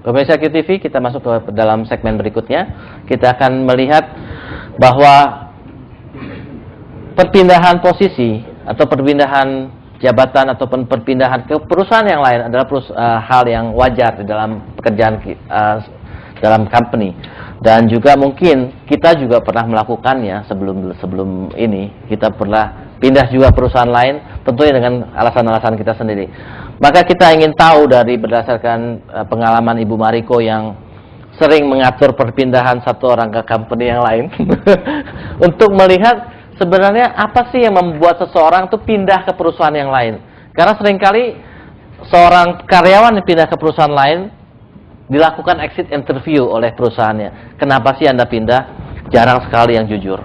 Pemirsa QTV, kita masuk ke dalam segmen berikutnya. Kita akan melihat bahwa perpindahan posisi atau perpindahan jabatan ataupun perpindahan ke perusahaan yang lain adalah hal yang wajar di dalam pekerjaan dalam company. Dan juga mungkin kita juga pernah melakukannya sebelum ini. Kita pernah pindah juga perusahaan lain, tentunya dengan alasan-alasan kita sendiri. Maka kita ingin tahu dari berdasarkan pengalaman Ibu Mariko yang sering mengatur perpindahan satu orang ke company yang lain untuk melihat sebenarnya apa sih yang membuat seseorang itu pindah ke perusahaan yang lain. Karena seringkali seorang karyawan yang pindah ke perusahaan lain dilakukan exit interview oleh perusahaannya. Kenapa sih Anda pindah? Jarang sekali yang jujur,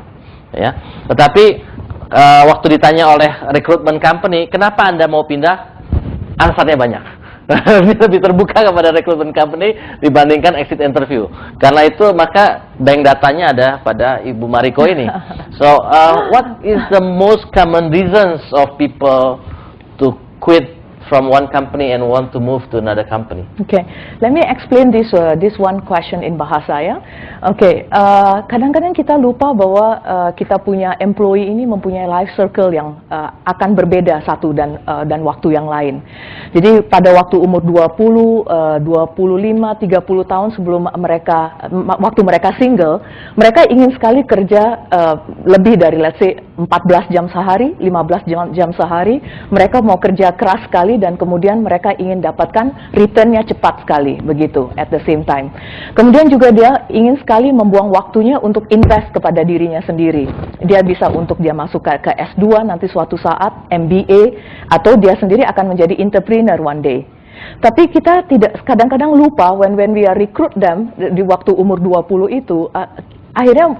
ya. Tetapi waktu ditanya oleh recruitment company, kenapa Anda mau pindah? Alasannya banyak. Lebih terbuka kepada recruitment company dibandingkan exit interview. Karena itu maka bank datanya ada pada Ibu Mariko ini. So, what is the most common reasons of people to quit from one company and want to move to another company? Okay, let me explain this one question in bahasa ya. Okay, kadang-kadang kita lupa bahwa kita punya employee ini mempunyai life circle yang akan berbeda satu dan waktu yang lain. Jadi pada waktu umur 20, 25, 30 tahun sebelum waktu mereka single, mereka ingin sekali kerja lebih dari let's say 14 jam sehari, 15 jam sehari. Mereka mau kerja keras sekali dan kemudian mereka ingin dapatkan returnnya cepat sekali, begitu, at the same time. Kemudian juga dia ingin sekali membuang waktunya untuk invest kepada dirinya sendiri. Dia bisa untuk dia masuk ke S2 nanti suatu saat, MBA, atau dia sendiri akan menjadi entrepreneur one day. Tapi kita tidak kadang-kadang lupa when we are recruit them di waktu umur 20 itu, akhirnya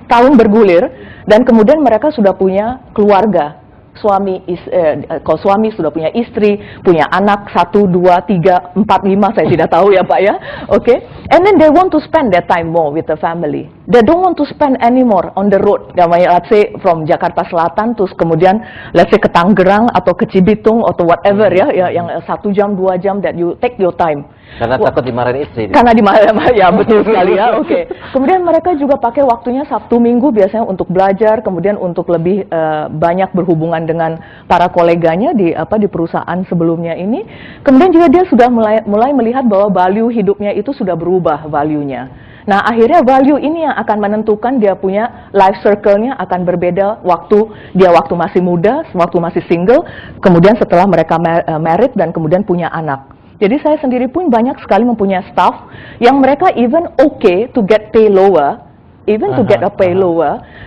tahun bergulir dan kemudian mereka sudah punya keluarga. Kalau suami sudah punya istri, punya anak 1, 2, 3, 4, 5, saya tidak tahu ya Pak ya. Okay? And then they want to spend their time more with the family. They don't want to spend anymore on the road. Let's say from Jakarta Selatan terus kemudian let's say ke Tangerang atau ke Cibitung atau whatever ya yang 1 jam 2 jam that you take your time. Karena takut dimarahin istri. Karena dimarahin, ya betul sekali ya. Oke. Kemudian mereka juga pakai waktunya Sabtu Minggu biasanya untuk belajar, kemudian untuk lebih banyak berhubungan dengan para koleganya di perusahaan sebelumnya ini. Kemudian juga dia sudah mulai melihat bahwa value hidupnya itu sudah berubah value-nya. Nah, akhirnya value ini yang akan menentukan dia punya life circle-nya akan berbeda waktu masih muda, waktu masih single, kemudian setelah mereka married dan kemudian punya anak. Jadi saya sendiri pun banyak sekali mempunyai staff yang mereka even okay to get pay lower,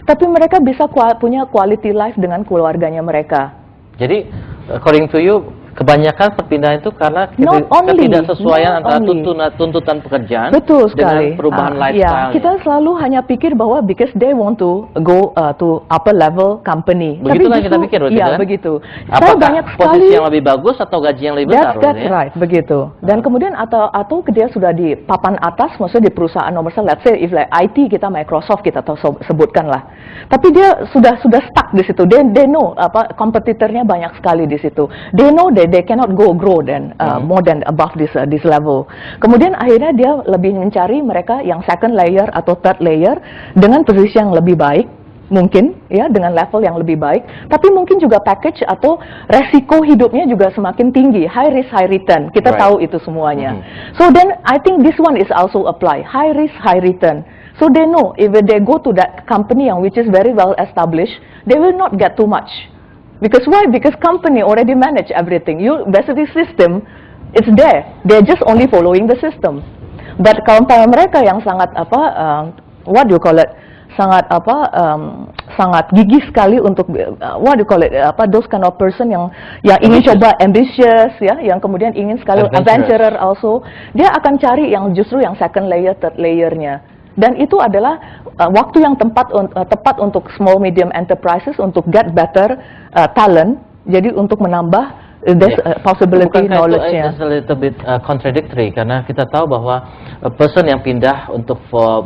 tapi mereka bisa punya quality life dengan keluarganya mereka. Jadi, according to you, kebanyakan perpindahan itu karena ketidaksesuaian antara tuntutan pekerjaan dengan perubahan lifestyle. Kita selalu hanya pikir bahwa because they want to go to upper level company. Begitulah kita pikir, ya begitu. Apakah banyak posisi yang lebih bagus atau gaji yang lebih besar? That's right, begitu. Dan kemudian atau dia sudah di papan atas, maksudnya di perusahaan nomor 1, let's say if like IT kita Microsoft kita sebutkan lah. Tapi dia sudah stuck di situ. They know kompetitornya banyak sekali di situ. They know they cannot grow then more than above this level. Kemudian akhirnya dia lebih mencari mereka yang second layer atau third layer dengan posisi yang lebih baik, mungkin ya dengan level yang lebih baik, tapi mungkin juga package atau resiko hidupnya juga semakin tinggi, high risk high return. Kita tahu itu semuanya. So then I think this one is also apply, high risk high return. So they know if they go to that company yang which is very well established, they will not get too much. Because why? Because company already manage everything. You basically system, it's there. They're just only following the system. But kalau mereka yang sangat what do you call it? Sangat gigih sekali untuk what do you call it? Those kind of person yang ingin coba ambitious ya, yang kemudian ingin sekali adventurer also. Dia akan cari yang justru yang second layer, third layernya. Dan itu adalah waktu yang tepat untuk small medium enterprises untuk get better talent. Jadi untuk menambah possibility knowledge-nya. It's a little bit contradictory karena kita tahu bahwa a person yang pindah untuk for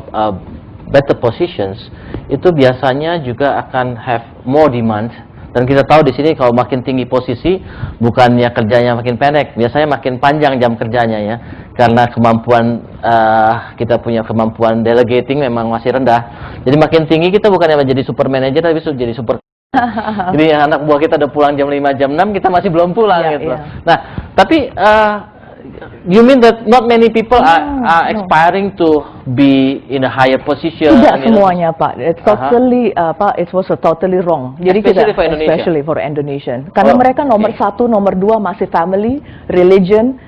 better positions itu biasanya juga akan have more demand Dan kita tahu di sini kalau makin tinggi posisi, bukannya kerjanya makin pendek, biasanya makin panjang jam kerjanya ya. Karena kemampuan kita punya kemampuan delegating memang masih rendah. Jadi makin tinggi kita bukannya menjadi super manager tapi jadi super. Jadi anak buah kita udah pulang jam 5, jam 6, kita masih belum pulang gitu. Nah, tapi you mean that not many people are aspiring to be in a higher position? Tidak semuanya, Pak. It's totally, it was totally wrong. Jadi especially for Indonesia. Karena mereka nomor 1, nomor 2 masih family, religion.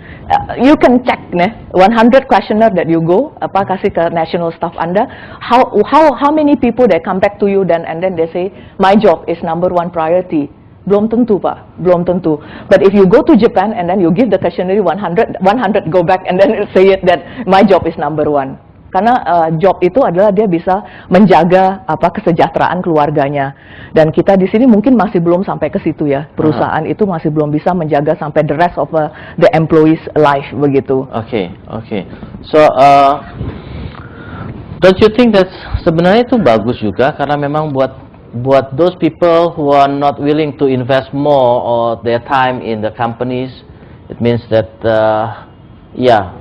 You can check, 100 questionnaire that you go, kasih ke national staff Anda, how many people they come back to you and then they say, my job is number 1 priority. Belum tentu, Pak. Belum tentu. But if you go to Japan and then you give the questionnaire 100 go back and then say it that my job is number 1. Karena job itu adalah dia bisa menjaga kesejahteraan keluarganya. Dan kita di sini mungkin masih belum sampai ke situ ya. Perusahaan itu masih belum bisa menjaga sampai the rest of the employees life begitu. Okay. So don't you think that sebenarnya itu bagus juga karena memang buat those people who are not willing to invest more of their time in the companies, it means that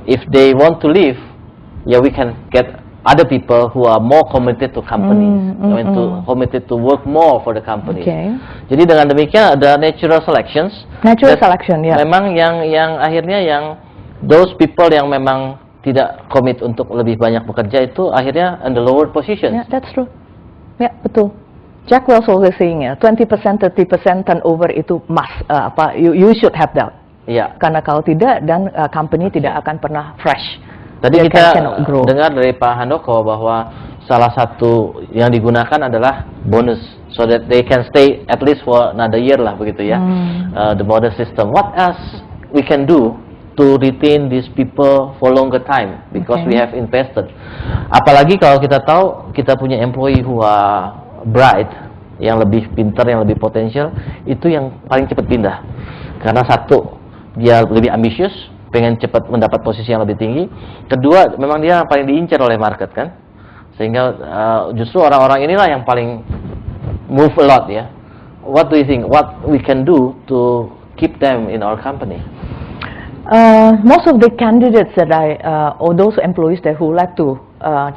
if they want to leave, we can get other people who are more committed to companies, committed to work more for the company. Okay. Jadi dengan demikian ada natural selection, ya. Memang yang akhirnya yang those people yang memang tidak komit untuk lebih banyak bekerja itu akhirnya in the lower positions. Yeah, that's true. Ya, betul. Jack Welch always saying 20%, 30% turnover itu must, you should have that. Iya. Karena kalau tidak, dan company tidak akan pernah fresh. Tadi kita dengar dari Pak Handoko bahwa salah satu yang digunakan adalah bonus, so that they can stay at least for another year lah begitu ya. The bonus system. What else we can do to retain these people for longer time because we have invested. Apalagi kalau kita tahu kita punya employee who are bright, yang lebih pintar, yang lebih potensial, itu yang paling cepat pindah. Karena satu, dia lebih ambisius, pengen cepat mendapat posisi yang lebih tinggi. Kedua, memang dia paling diincar oleh market kan. Sehingga justru orang-orang inilah yang paling move a lot ya. What do you think? What we can do to keep them in our company? Most of the candidates that or those employees that who like to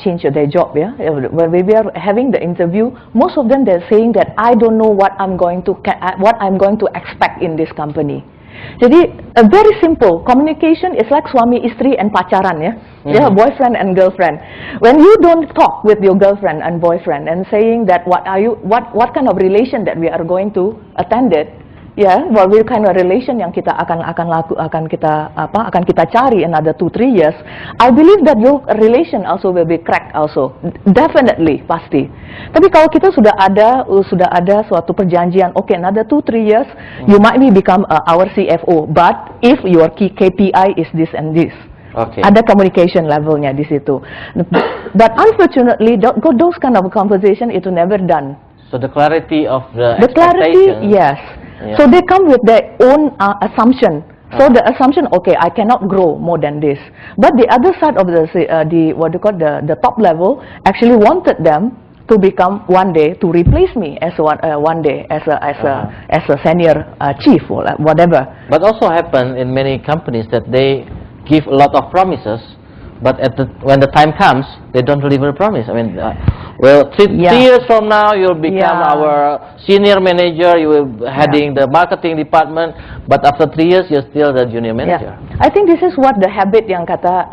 change their job, when we are having the interview, most of them they're saying that I don't know what I'm going to expect in this company. Jadi very simple communication is like suami istri and pacaran ya, boyfriend and girlfriend. When you don't talk with your girlfriend and boyfriend and saying that what kind of relation that we are going to attend it. What kind of relation yang kita akan kita cari another 2-3 years, I believe that your relation also will be cracked also, definitely pasti. Tapi kalau kita sudah ada suatu perjanjian, another 2-3 years, you might become our CFO, but if your key KPI is this and this. Okay. Ada communication levelnya di situ. But unfortunately, those kind of conversation itu never done. So the clarity of the clarity, yes. Yeah. So they come with their own assumption. So the assumption, I cannot grow more than this. But the other side of the top level actually wanted them to become one day to replace me as one day as a senior chief or whatever. But also happen in many companies that they give a lot of promises, but when the time comes, they don't deliver a promise. I mean, 3 years from now, you'll become our senior manager. You will heading the marketing department, but after 3 years, you're still the junior manager. I think this is what the habit yang kata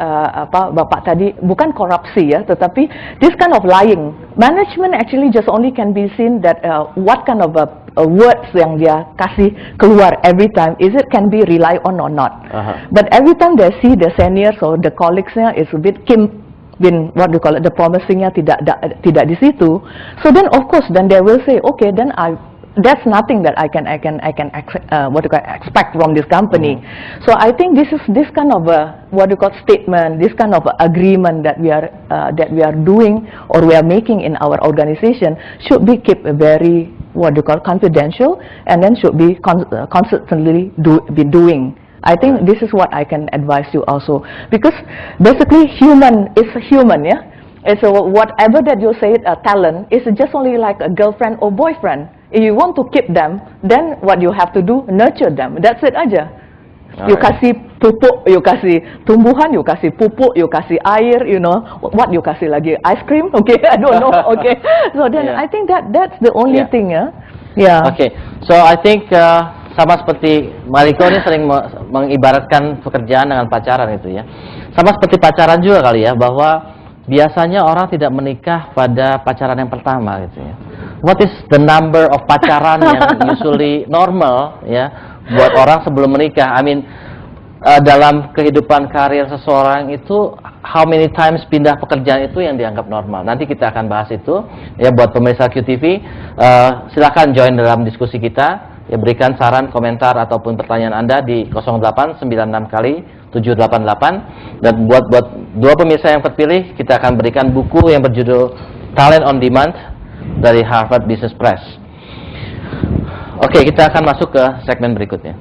Bapak tadi, bukan korupsi ya, tetapi this kind of lying. Management actually just only can be seen that what kind of words yang dia kasih keluar every time, is it can be rely on or not. But every time they see the seniors or the colleagues-nya is a bit been what do you call it, the promising-nya tidak di situ. So then of course then they will say, then that's nothing that I can expect from this company. So I think this kind of statement, this kind of agreement that we are doing or we are making in our organization should be kept very confidential, and then should be constantly be doing. I think this is what I can advise you also, because basically human is human, And so whatever that you say talent is just only like a girlfriend or boyfriend. If you want to keep them, then what you have to do, nurture them. That's it aja. You kasih pupuk, you kasih tumbuhan, you kasih pupuk, you kasih air, you know. What you kasih lagi? Ice cream? Okay, I don't know. Okay. So then I think that's the only thing ya. Yeah. Okay. So I think sama seperti Mariko ini sering mengibaratkan pekerjaan dengan pacaran itu ya. Sama seperti pacaran juga kali ya, bahwa biasanya orang tidak menikah pada pacaran yang pertama gitu ya. What is the number of pacaran yang usually normal ya buat orang sebelum menikah? I mean, dalam kehidupan karir seseorang itu how many times pindah pekerjaan itu yang dianggap normal. Nanti kita akan bahas itu ya buat pemirsa QTV. Silakan join dalam diskusi kita. Ya, berikan saran, komentar ataupun pertanyaan Anda di 0896 kali 788. Dan buat dua pemirsa yang terpilih, kita akan berikan buku yang berjudul Talent on Demand dari Harvard Business Press. Oke, kita akan masuk ke segmen berikutnya.